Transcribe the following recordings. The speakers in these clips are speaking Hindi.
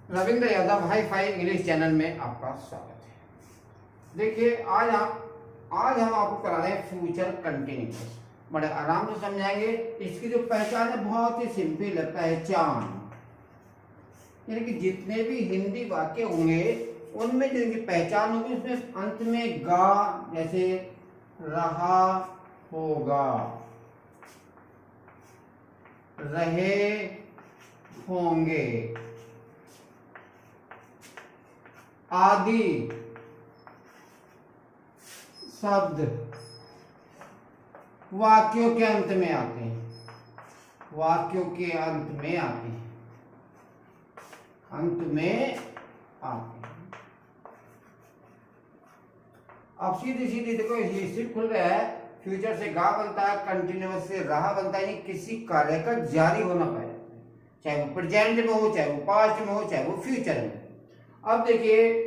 Ravindra Yadav hi fi English channel में आपका स्वागत है। देखिए आज हम आपको करा रहे हैं फ्यूचर कंटिन्यूअस। बड़े आराम से समझाएंगे। इसकी जो पहचान है बहुत ही सिंपल है। पहचान यानी कि जितने भी हिंदी वाक्य होंगे उनमें जो इनकी पहचान होगी उसमें अंत में गा, जैसे रहा होगा, रहे होंगे आदि शब्द वाक्यों के अंत में आते हैं। वाक्यों के अंत में आते हैं, अंत में आते हैं। अब सीधी सीधी देखो, ये सिर्फ खुल रहा है। फ्यूचर से गा बनता है, कंटिन्यूअस से रहा बनता है। यानी किसी कार्य का जारी होना पाया, चाहे वो प्रेजेंट में हो, चाहे वो पास्ट में हो, चाहे वो फ्यूचर में। अब देखिए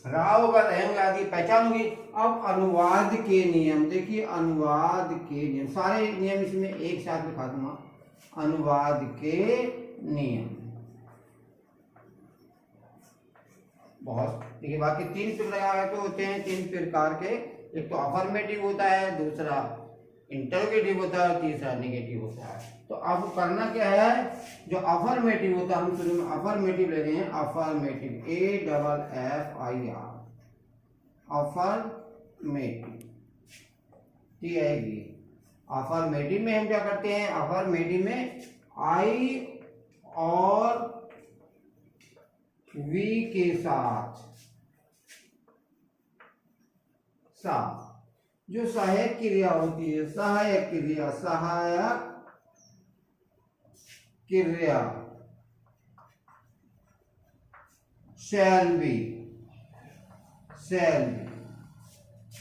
रहा होगा, रहेंगे आदि पहचान होगी। अब अनुवाद के नियम देखिए, अनुवाद के नियम, सारे नियम इसमें एक साथ लिखा दूंगा। अनुवाद के नियम बहुत देखिए, बाकी तीन प्रकार के होते हैं, तीन प्रकार के। एक तो अफर्मेटिव होता है, दूसरा इंटरोगेटिव होता है, तीसरा नेगेटिव होता है। तो अब करना क्या है, जो अफर्मेटिव होता है हम शुरू में अफर्मेटिव ले रहे हैं। अफर्मेटिव AFFIR, अफर्मेटिव अफर्मेटिव में हम क्या करते हैं, अफर्मेटिव में I और V के साथ जो सहायक क्रिया होती है, सहायक क्रिया shall be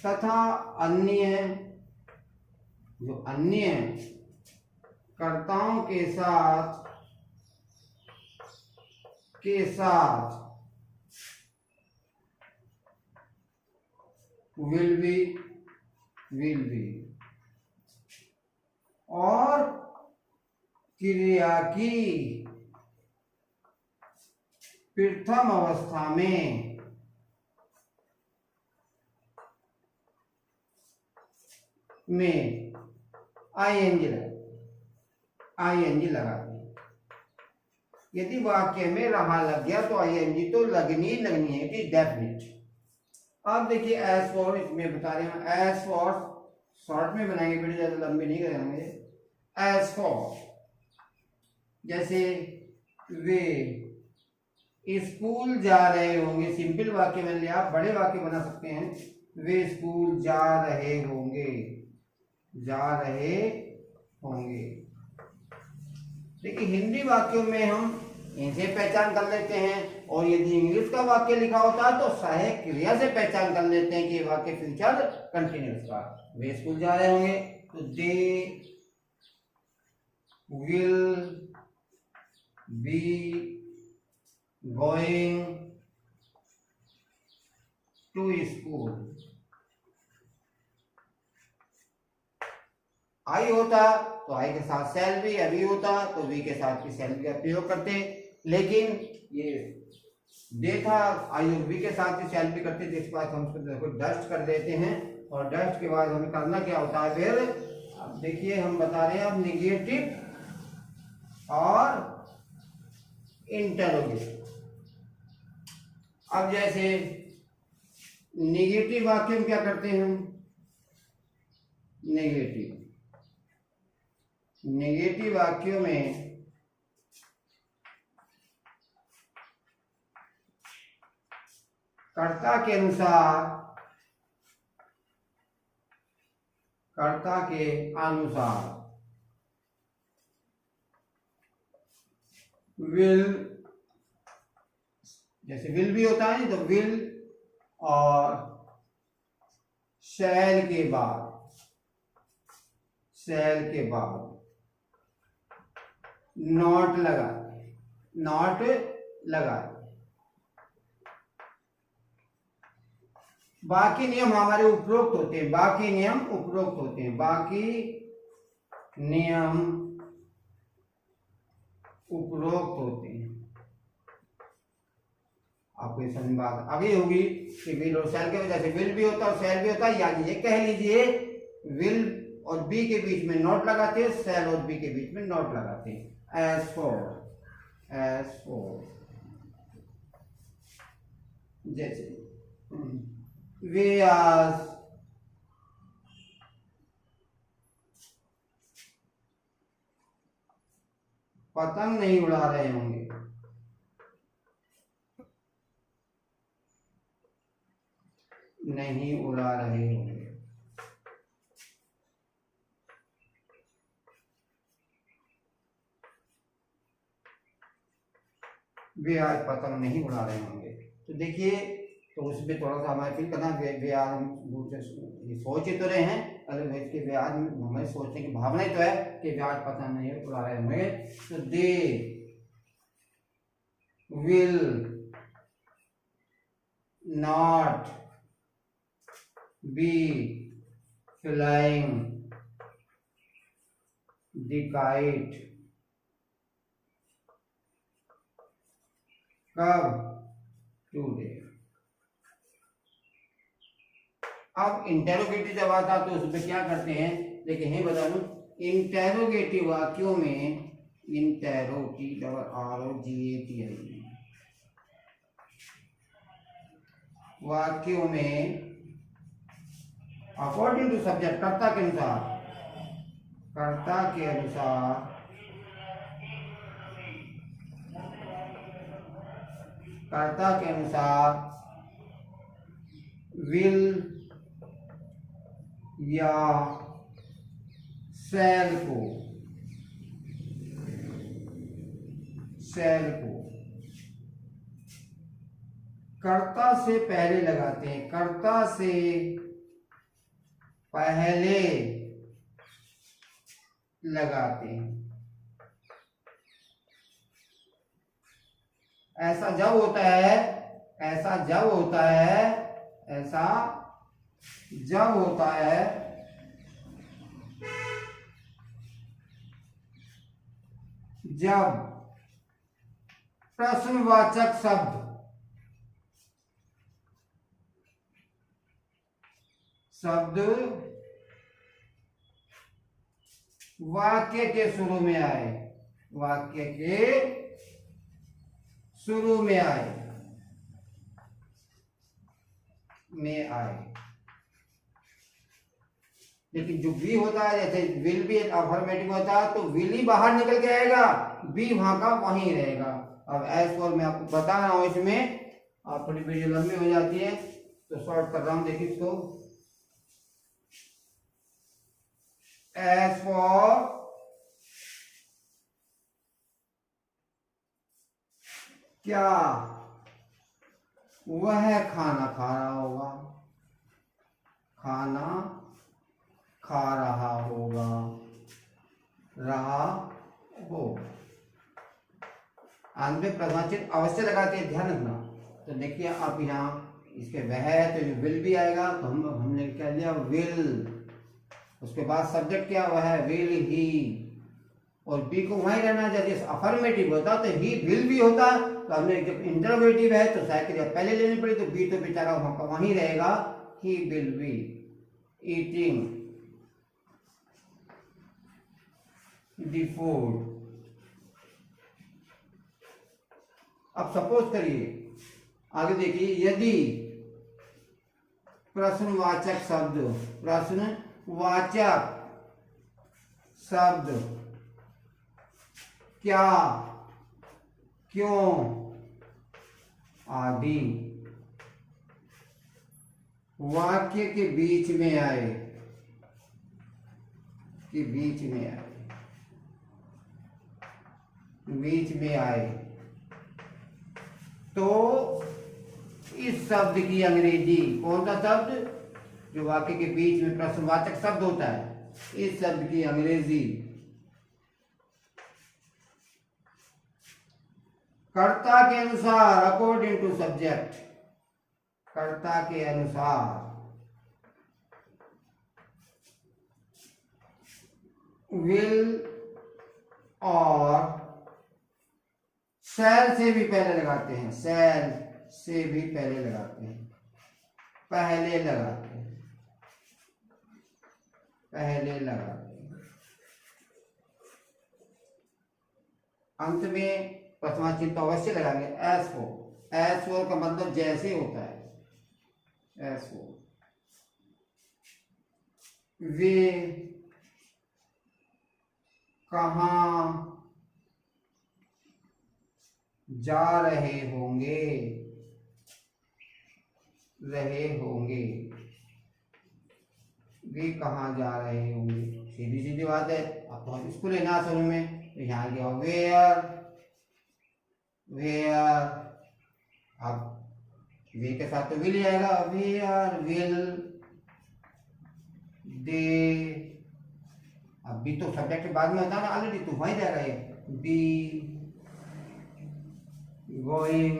तथा अन्य जो अन्य कर्ताओं के साथ will be और क्रिया की प्रथम अवस्था में ING लगाते हैं। यदि वाक्य में रहा लग गया तो ING तो लगनी है, इट इज डेफिनेट। अब देखिए एज फॉर, इसमें बता रहे हैं एज फॉर, शॉर्ट में बनाएंगे, वीडियो ज्यादा लंबी नहीं करेंगे। एज फॉर जैसे वे स्कूल जा रहे होंगे, सिंपल वाक्य में लिया, आप बड़े वाक्य बना सकते हैं। वे स्कूल जा रहे होंगे। देखिए हिंदी वाक्यों में हम इनसे पहचान कर लेते हैं, और यदि इंग्लिश का वाक्य लिखा होता है तो सहायक क्रिया से पहचान कर लेते हैं कि ये वाक्य फ्यूचर कंटिन्यूअस का। वे स्कूल जा रहे होंगे तो they will be going to school. I होता तो आई के साथ शैल बी, अभी होता तो वी के साथ भी शैल बी का प्रयोग करते, लेकिन ये दे था, आई और वी के साथ ही शैल बी करते थे। इसके बाद हम उसको डस्ट कर देते हैं, और डस्ट के बाद हमें करना क्या होता है फिर। अब देखिए हम बता रहे हैं अब निगेटिव और इंटरोगेटिव। अब जैसे निगेटिव वाक्य में क्या करते हैं हम, नेगेटिव वाक्यों में कर्ता के अनुसार विल, जैसे विल भी होता है तो विल और शैल के बाद नॉट लगा। बाकी नियम हमारे उपरोक्त होते हैं, बाकी नियम उपरोक्त होते हैं। आपको ये समझ में बात आ गई होगी कि विल और शैल की वजह से विल भी होता है और शैल भी होता है, यानी ये कह लीजिए विल और बी के बीच में नॉट लगाते हैं, शैल और बी के बीच में नॉट लगाते हैं। एज फॉर जैसे वे आज पतंग नहीं उड़ा रहे होंगे, नहीं उड़ा रहे होंगे। वे आज पतंग नहीं उड़ा रहे होंगे। तो देखिए, तो उसमें थोड़ा सा हमें फील करना, वे आज हम दूसरे सोच ही तो रहे हैं, अरे इसके वे आज हमें सोचने की भावना ही तो है कि वे आज पतंग नहीं उड़ा रहे होंगे। तो they will not be flying the kite. कब? टुडे। अब इंटेरोगेटिव जब आता तो उसमें क्या करते हैं, देखिए यही बता दूं, इंटेरोगेटिव वाक्यों में वाक्यों में अकॉर्डिंग टू सब्जेक्ट, कर्ता के अनुसार विल या शैल को कर्ता से पहले लगाते हैं, कर्ता से पहले लगाते हैं। ऐसा जब होता है जब प्रश्नवाचक शब्द वाक्य के शुरू में आए, लेकिन जो बी होता है, जैसे विल भी अफर्मेटिव होता है तो विल ही बाहर निकल के आएगा, बी वहां का वहीं रहेगा। अब एज फॉर मैं आपको बता रहा हूं, इसमें आप थोड़ी वीडियो लंबी हो जाती है तो शॉर्ट कर रहा हूं, देखिए इसको। एज फॉर क्या वह खाना खा रहा होगा, रहा हो। अंत में प्रश्नचिन्ह अवश्य लगाते हैं, ध्यान रखना। तो देखिए आप यहाँ इसके वह तो विल भी आएगा, तो हमने क्या लिया विल, उसके बाद सब्जेक्ट क्या हुआ है विल ही, और बी को वहीं रहना। जैसे अफर्मेटिव होता तो ही विल भी होता, तो हमने जब इंटरोगेटिव है तो शायद पहले लेनी पड़ी, तो बी तो बेचारा वहीं रहेगा, he will be eating the food. अब सपोज करिए, आगे देखिए, यदि प्रश्नवाचक शब्द क्या, क्यों आदि वाक्य के बीच में आए, तो इस शब्द की अंग्रेजी, कौन सा शब्द जो वाक्य के बीच में प्रश्नवाचक शब्द होता है, इस शब्द की अंग्रेजी कर्ता के अनुसार, अकॉर्डिंग टू सब्जेक्ट, कर्ता के अनुसार विल और शैल से भी पहले लगाते हैं, से भी पहले लगाते हैं, पहले लगाते हैं, पहले लगाते हैं। अंत में प्रथमा चिन्ह तो अवश्य लगाएंगे। एस फोर का मतलब जैसे होता है, एस फोर। वे कहाँ जा रहे होंगे, वे कहाँ जा रहे होंगे, सीधी सीधी बात है। अब तो हम इसको लेना शुरू में, तो यहाँ गया वेयर, अब वे के साथ तो विल आएगा, वेयर विल दे। अब बी तो सब्जेक्ट के बाद में होता है ना ऑलरेडी, तो वहीं जाएगा ये, be going,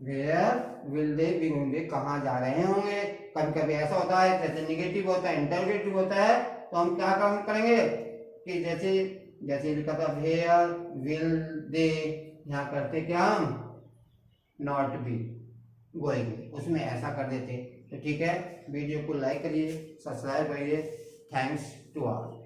where will they be going, वे कहाँ जा रहे होंगे। कभी कभी ऐसा होता है जैसे निगेटिव होता है, इंटरोगेटिव होता है, तो हम क्या काम करेंगे कि जैसे लिखा था वेयर विल दे, यहाँ करते क्या हम नॉट बी गोइंग, उसमें ऐसा कर देते। तो ठीक है, वीडियो को लाइक करिए, सब्सक्राइब करिए। Thanks to all.